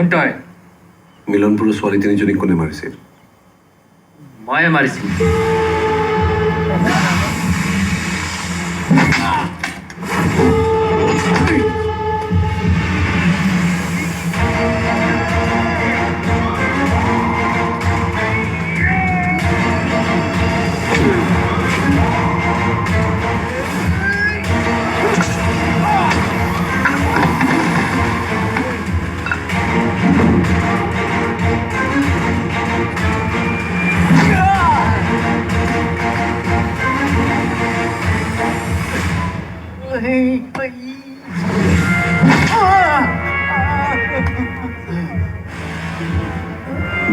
কোন তই? মিলনপুৰৰ ছোৱালী তিনিজনীক কোনে মাৰিছিল? ময়ে মাৰিছিলো।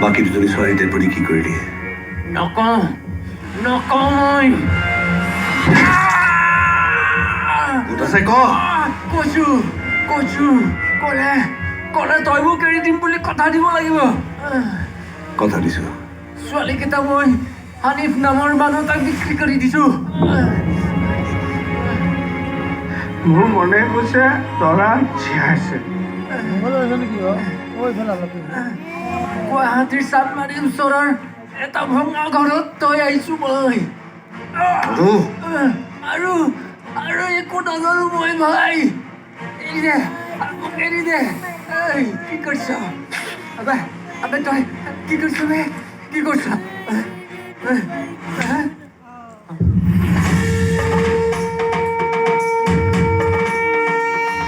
বাকী দুজনী ছোৱালী ডেড বডি কি কৰিলি? নকওঁ মই। ক'ত আছে ক? কৈছো ক'লে তই মোক এৰি দিম বুলি কথা দিব লাগিব। কথা দিছো। ছোৱালীকেইটা মই হানিফ নামৰ মানুহ তাক বিক্ৰী কৰি দিছো। মোৰ মনে কৈছে তৰা জীয়াইছে। গুৱাহাটীৰ চান্দমাৰীৰ ওচৰৰ এটা ভঙা ঘৰত তই আহিছো মই। আৰু একো নাজানো মই ভাই। এৰি দে, মোক এৰি দে। কি কৰিছ? আবে তই কি কৰিছ বে? কি কৰিছ?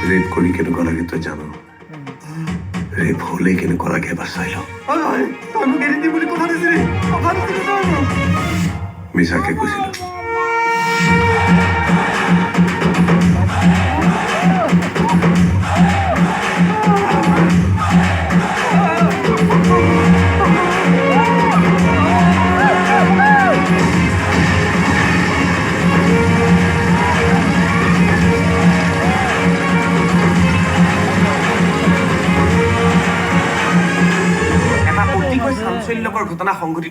ৰেপ কৰি কেনেকুৱা লাগে তই জানো? ৰেপ হলে কেনেকুৱা লাগে এবাৰ চাই ল। তই মোক এৰি দিম বুলি কথা দিছিলি তই মোক। মিছাকে কৈছিলো। এটা অতিকৈ চাঞ্চল্যকৰ ঘটনা সংঘটিত